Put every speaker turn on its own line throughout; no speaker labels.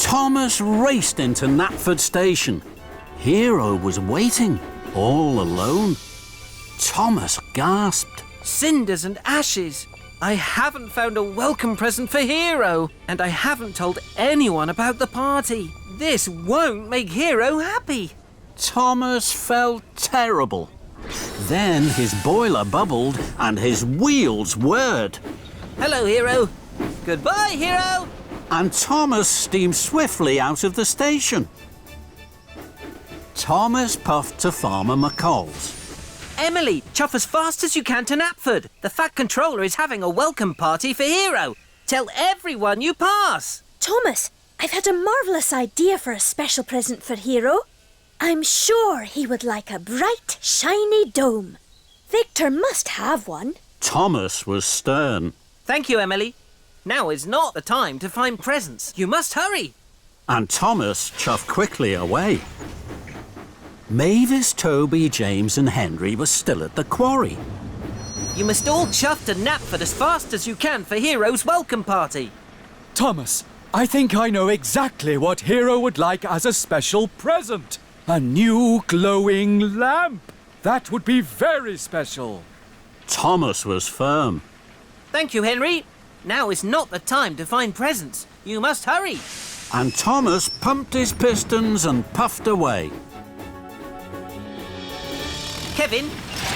Thomas raced into Knapford Station. Hiro was waiting, all alone. Thomas gasped.
Cinders and ashes! I haven't found a welcome present for Hiro, and I haven't told anyone about the party. This won't make Hiro happy.
Thomas felt terrible. Then his boiler bubbled and his wheels whirred.
Hello, Hiro. Goodbye, Hiro.
And Thomas steamed swiftly out of the station. Thomas puffed to Farmer McColl's.
Emily, chuff as fast as you can to Knapford. The Fat Controller is having a welcome party for Hiro. Tell everyone you pass.
Thomas, I've had a marvellous idea for a special present for Hiro. I'm sure he would like a bright, shiny dome. Victor must have one.
Thomas was stern.
Thank you, Emily. Now is not the time to find presents. You must hurry.
And Thomas chuffed quickly away. Mavis, Toby, James and Henry were still at the quarry.
You must all chuff to Knapford as fast as you can for Hiro's welcome party.
Thomas, I think I know exactly what Hiro would like as a special present. A new glowing lamp. That would be very special.
Thomas was firm.
Thank you, Henry. Now is not the time to find presents. You must hurry.
And Thomas pumped his pistons and puffed away.
Kevin,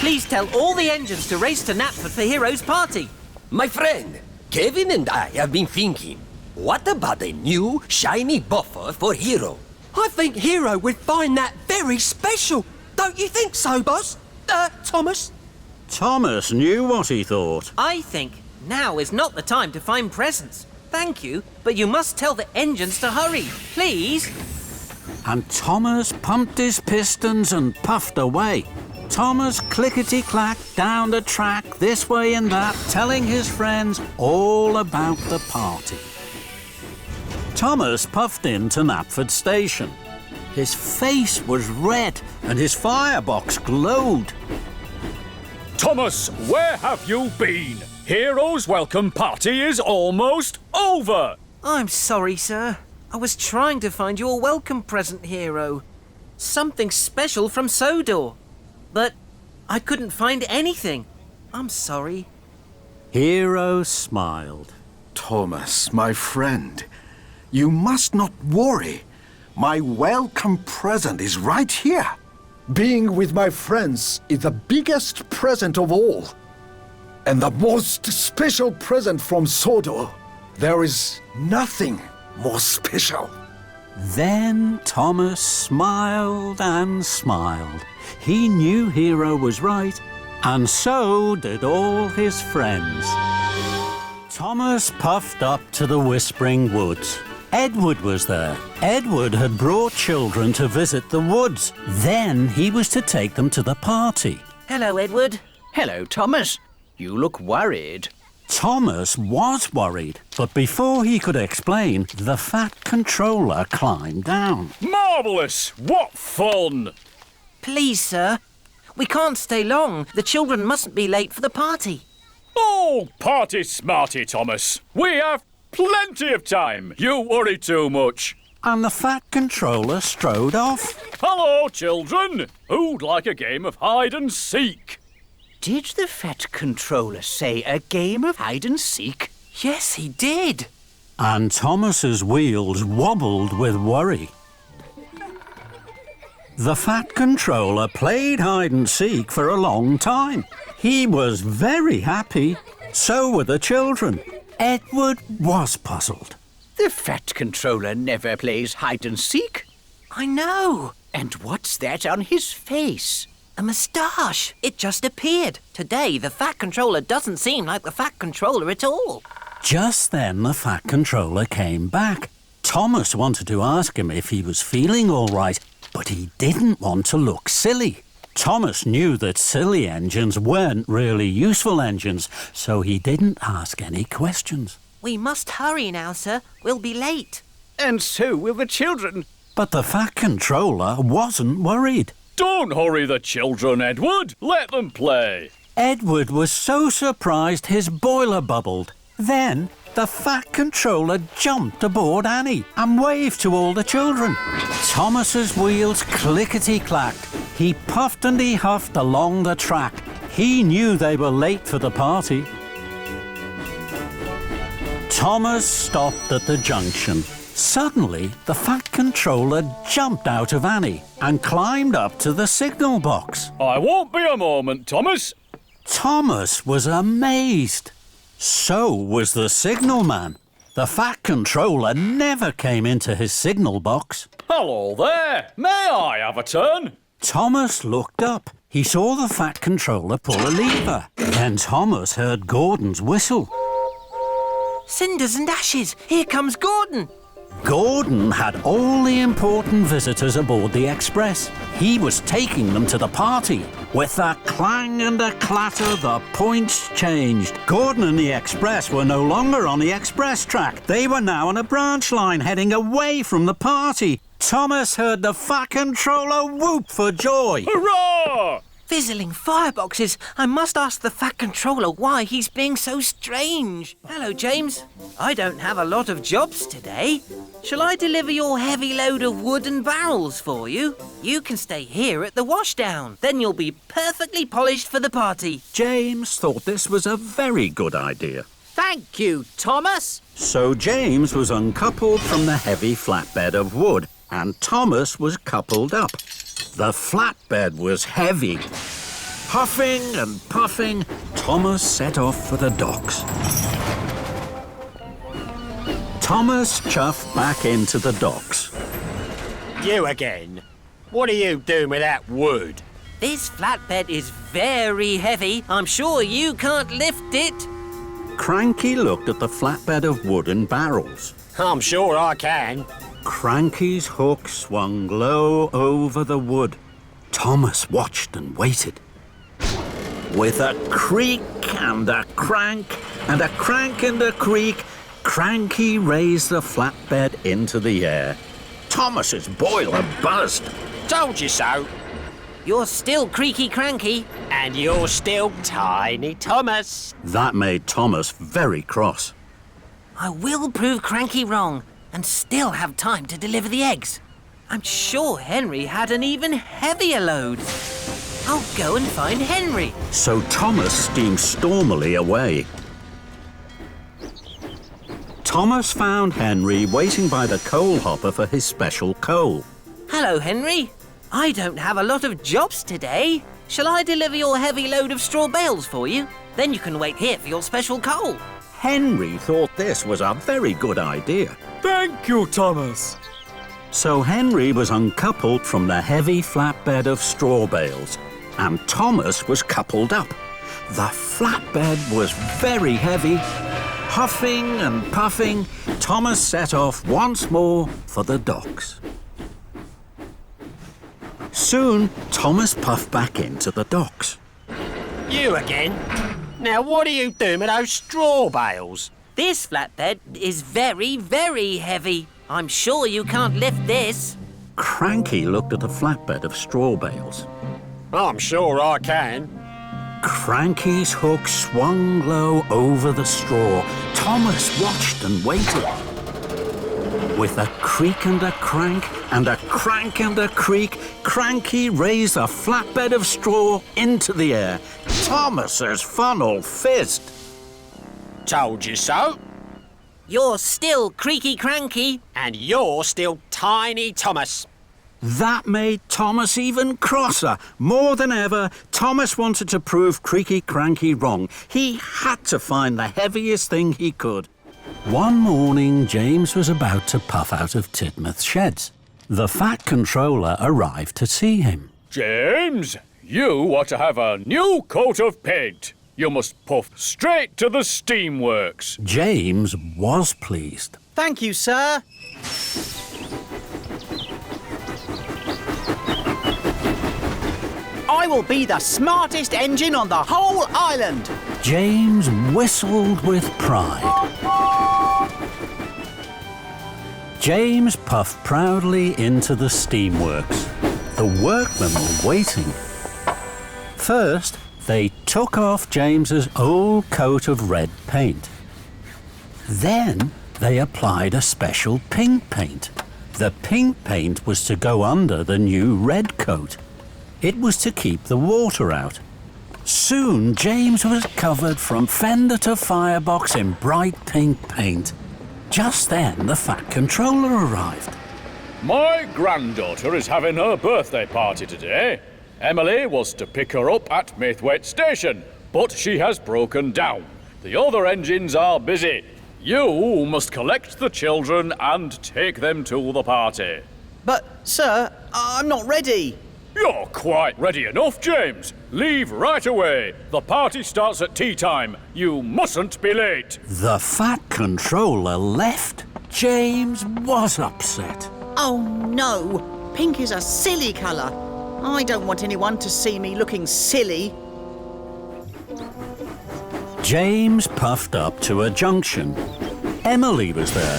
please tell all the engines to race to Knapford for Hiro's party.
My friend, Kevin and I have been thinking, what about a new, shiny buffer for Hiro?
I think Hiro would find that very special. Don't you think so, boss? Thomas?
Thomas knew what he thought.
I think now is not the time to find presents. Thank you, but you must tell the engines to hurry, please.
And Thomas pumped his pistons and puffed away. Thomas clickety-clacked down the track this way and that, telling his friends all about the party. Thomas puffed into Knapford Station. His face was red and his firebox glowed.
Thomas, where have you been? Hiro's welcome party is almost over.
I'm sorry, sir. I was trying to find you a welcome present, Hiro. Something special from Sodor. But I couldn't find anything. I'm sorry.
Hiro smiled.
Thomas, my friend, you must not worry. My welcome present is right here.
Being with my friends is the biggest present of all. And the most special present from Sodor. There is nothing more special.
Then Thomas smiled and smiled. He knew Hiro was right, and so did all his friends. Thomas puffed up to the Whispering Woods. Edward was there. Edward had brought children to visit the woods. Then he was to take them to the party.
Hello, Edward.
Hello, Thomas. You look worried.
Thomas was worried, but before he could explain, the Fat Controller climbed down.
Marvellous! What fun!
Please, sir. We can't stay long. The children mustn't be late for the party.
Oh, party smarty, Thomas. We have plenty of time. You worry too much.
And the Fat Controller strode off.
Hello, children. Who'd like a game of hide and seek?
Did the Fat Controller say a game of hide and seek?
Yes, he did.
And Thomas's wheels wobbled with worry. The Fat Controller played hide and seek for a long time. He was very happy. So were the children. Edward was puzzled.
The Fat Controller never plays hide and seek.
I know.
And what's that on his face?
A moustache. It just appeared. Today, the Fat Controller doesn't seem like the Fat Controller at all.
Just then, the Fat Controller came back. Thomas wanted to ask him if he was feeling all right, but he didn't want to look silly. Thomas knew that silly engines weren't really useful engines, so he didn't ask any questions.
We must hurry now, sir. We'll be late.
And so will the children.
But the Fat Controller wasn't worried.
Don't hurry the children, Edward. Let them play.
Edward was so surprised his boiler bubbled. Then the Fat Controller jumped aboard Annie and waved to all the children. Thomas's wheels clickety-clacked. He puffed and he huffed along the track. He knew they were late for the party. Thomas stopped at the junction. Suddenly, the Fat Controller jumped out of Annie and climbed up to the signal box.
I won't be a moment, Thomas.
Thomas was amazed. So was the signalman. The Fat Controller never came into his signal box.
Hello there. May I have a turn?
Thomas looked up. He saw the Fat Controller pull a lever. Then Thomas heard Gordon's whistle.
Cinders and ashes! Here comes Gordon!
Gordon had all the important visitors aboard the express. He was taking them to the party. With a clang and a clatter, the points changed. Gordon and the express were no longer on the express track. They were now on a branch line heading away from the party. Thomas heard the Fat Controller whoop for joy.
Hurrah!
Fizzling fireboxes! I must ask the Fat Controller why he's being so strange. Hello, James. I don't have a lot of jobs today. Shall I deliver your heavy load of wood and barrels for you? You can stay here at the washdown. Then you'll be perfectly polished for the party.
James thought this was a very good idea.
Thank you, Thomas.
So James was uncoupled from the heavy flatbed of wood, and Thomas was coupled up. The flatbed was heavy. Huffing and puffing, Thomas set off for the docks. Thomas chuffed back into the docks.
You again? What are you doing with that wood?
This flatbed is very heavy. I'm sure you can't lift it.
Cranky looked at the flatbed of wood and barrels.
I'm sure I can.
Cranky's hook swung low over the wood. Thomas watched and waited. With a creak and a crank and a crank and a creak, Cranky raised the flatbed into the air. Thomas's boiler buzzed.
Told you so.
You're still creaky cranky.
And you're still Tiny Thomas.
That made Thomas very cross.
I will prove Cranky wrong and still have time to deliver the eggs. I'm sure Henry had an even heavier load. I'll go and find Henry.
So Thomas steamed stormily away. Thomas found Henry waiting by the coal hopper for his special coal.
Hello, Henry. I don't have a lot of jobs today. Shall I deliver your heavy load of straw bales for you? Then you can wait here for your special coal.
Henry thought this was a very good idea.
Thank you, Thomas.
So Henry was uncoupled from the heavy flatbed of straw bales, and Thomas was coupled up. The flatbed was very heavy. Huffing and puffing, Thomas set off once more for the docks. Soon, Thomas puffed back into the docks.
You again? Now what are you doing with those straw bales?
This flatbed is very, very heavy. I'm sure you can't lift this.
Cranky looked at the flatbed of straw bales.
I'm sure I can.
Cranky's hook swung low over the straw. Thomas watched and waited. With a creak and a crank and a crank and a creak, Cranky raised a flatbed of straw into the air. Thomas's funnel fizzed.
Told you so.
You're still creaky cranky.
And you're still Tiny Thomas.
That made Thomas even crosser. More than ever, Thomas wanted to prove Creaky Cranky wrong. He had to find the heaviest thing he could. One morning, James was about to puff out of Tidmouth's sheds. The Fat Controller arrived to see him.
James, you ought to have a new coat of paint. You must puff straight to the steamworks.
James was pleased.
Thank you, sir. I will be the smartest engine on the whole island.
James whistled with pride. James puffed proudly into the steamworks. The workmen were waiting. First, they took off James's old coat of red paint. Then they applied a special pink paint. The pink paint was to go under the new red coat. It was to keep the water out. Soon James was covered from fender to firebox in bright pink paint. Just then the Fat Controller arrived.
My granddaughter is having her birthday party today. Emily was to pick her up at Mithwaite Station, but she has broken down. The other engines are busy. You must collect the children and take them to the party.
But, sir, I'm not ready.
You're quite ready enough, James. Leave right away. The party starts at tea time. You mustn't be late.
The Fat Controller left. James was upset.
Oh, no. Pink is a silly colour. I don't want anyone to see me looking silly.
James puffed up to a junction. Emily was there.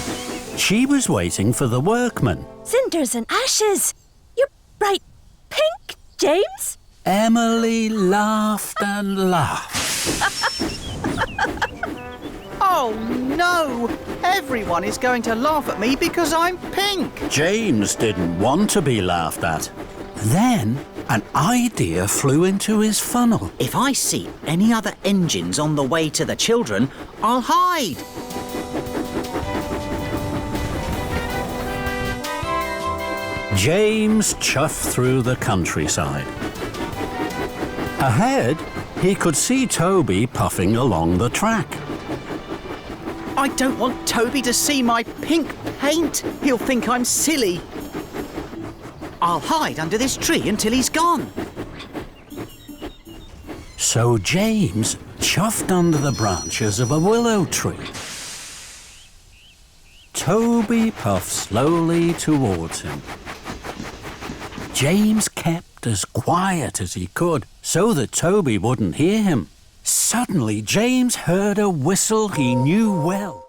She was waiting for the workmen.
Cinders and ashes. You're bright pink, James.
Emily laughed and laughed.
Oh, no. Everyone is going to laugh at me because I'm pink.
James didn't want to be laughed at. Then an idea flew into his funnel.
If I see any other engines on the way to the children, I'll hide.
James chuffed through the countryside. Ahead, he could see Toby puffing along the track.
I don't want Toby to see my pink paint. He'll think I'm silly. I'll hide under this tree until he's gone.
So James chuffed under the branches of a willow tree. Toby puffed slowly towards him. James kept as quiet as he could so that Toby wouldn't hear him. Suddenly, James heard a whistle he knew well.